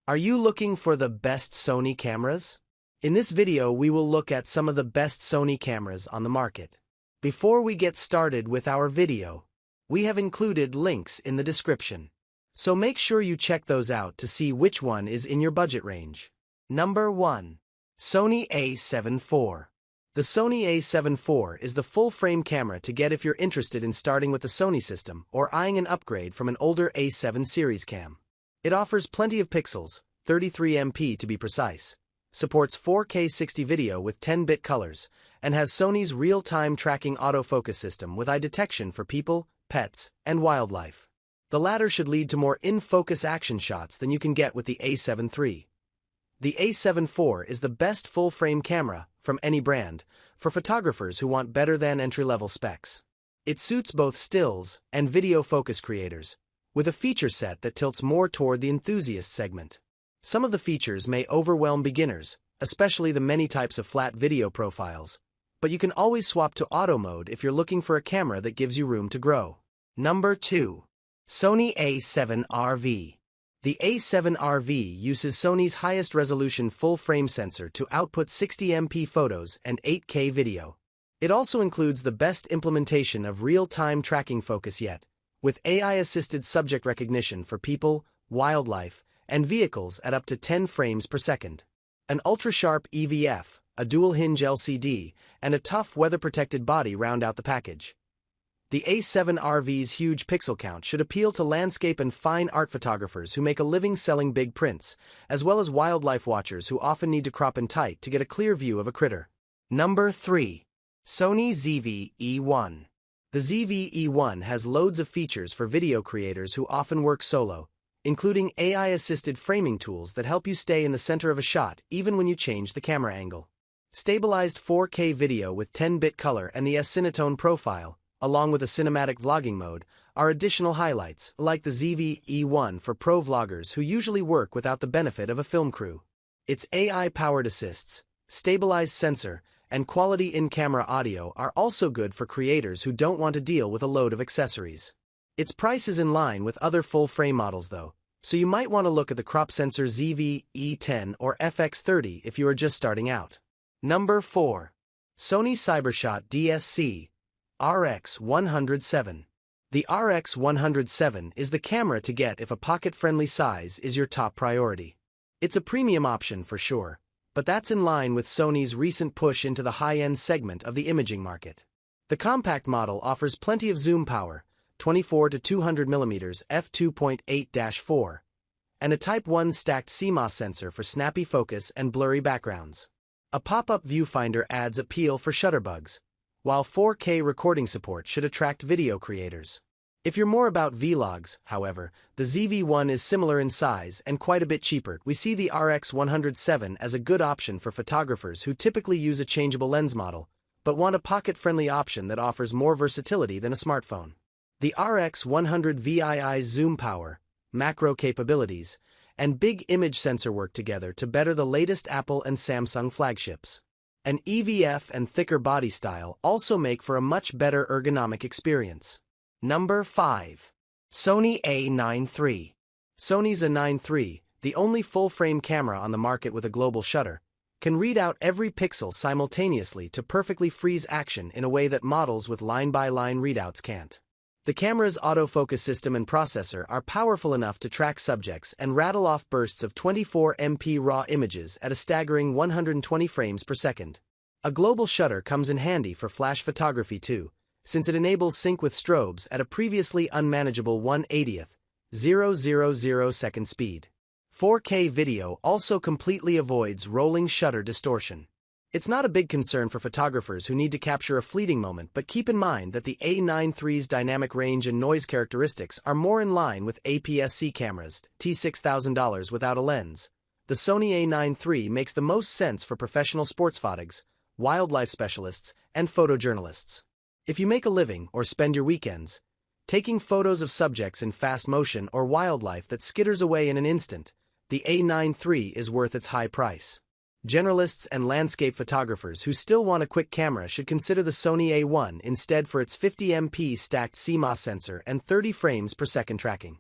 Are you looking for the best Sony cameras? In this video, we will look at some of the best Sony cameras on the market. Before we get started with our video, we have included links in the description. So make sure you check those out to see which one is in your budget range. Number 1. Sony A7 IV. The Sony A7 IV is the full-frame camera to get if you're interested in starting with the Sony system or eyeing an upgrade from an older A7 series cam. It offers plenty of pixels, 33 MP to be precise, supports 4K 60 video with 10-bit colors, and has Sony's real-time tracking autofocus system with eye detection for people, pets, and wildlife. The latter should lead to more in-focus action shots than you can get with the A7 III. The A7 IV is the best full-frame camera, from any brand, for photographers who want better than entry-level specs. It suits both stills and video focus creators, with a feature set that tilts more toward the enthusiast segment. Some of the features may overwhelm beginners, especially the many types of flat video profiles, but you can always swap to auto mode if you're looking for a camera that gives you room to grow. Number 2. Sony A7RV. The A7RV uses Sony's highest resolution full-frame sensor to output 60 MP photos and 8K video. It also includes the best implementation of real-time tracking focus yet, with AI-assisted subject recognition for people, wildlife, and vehicles at up to 10 frames per second. An ultra-sharp EVF, a dual-hinge LCD, and a tough weather-protected body round out the package. The A7RV's huge pixel count should appeal to landscape and fine art photographers who make a living selling big prints, as well as wildlife watchers who often need to crop in tight to get a clear view of a critter. Number 3. Sony ZV1. The ZV1 has loads of features for video creators who often work solo, including AI-assisted framing tools that help you stay in the center of a shot even when you change the camera angle. Stabilized 4K video with 10-bit color and the S-Cinetone profile, along with a cinematic vlogging mode, are additional highlights, like the ZV1 for pro vloggers who usually work without the benefit of a film crew. Its AI-powered assists, stabilized sensor, and quality in-camera audio are also good for creators who don't want to deal with a load of accessories. Its price is in line with other full-frame models though, so you might want to look at the crop sensor ZV-E10 or FX30 if you are just starting out. Number 4. Sony CyberShot DSC RX17. The RX17 is the camera to get if a pocket-friendly size is your top priority. It's a premium option for sure, but that's in line with Sony's recent push into the high-end segment of the imaging market. The compact model offers plenty of zoom power, 24 to 200mm f2.8-4, and a Type 1 stacked CMOS sensor for snappy focus and blurry backgrounds. A pop-up viewfinder adds appeal for shutterbugs, while 4K recording support should attract video creators. If you're more about vlogs, however, the ZV1 is similar in size and quite a bit cheaper. We see the RX17 as a good option for photographers who typically use a changeable lens model, but want a pocket-friendly option that offers more versatility than a smartphone. The RX100VII's zoom power, macro capabilities, and big image sensor work together to better the latest Apple and Samsung flagships. An EVF and thicker body style also make for a much better ergonomic experience. Number 5. Sony A93. Sony's A93, the only full-frame camera on the market with a global shutter, can read out every pixel simultaneously to perfectly freeze action in a way that models with line-by-line readouts can't. The camera's autofocus system and processor are powerful enough to track subjects and rattle off bursts of 24 MP raw images at a staggering 120 frames per second. A global shutter comes in handy for flash photography too, since it enables sync with strobes at a previously unmanageable 1/80th second speed. 4K video also completely avoids rolling shutter distortion. It's not a big concern for photographers who need to capture a fleeting moment, but keep in mind that the A93's dynamic range and noise characteristics are more in line with APS-C cameras, $6,000 without a lens. The Sony A93 makes the most sense for professional sports photogs, wildlife specialists, and photojournalists. If you make a living or spend your weekends taking photos of subjects in fast motion or wildlife that skitters away in an instant, the A93 is worth its high price. Generalists and landscape photographers who still want a quick camera should consider the Sony A1 instead for its 50 MP stacked CMOS sensor and 30 frames per second tracking.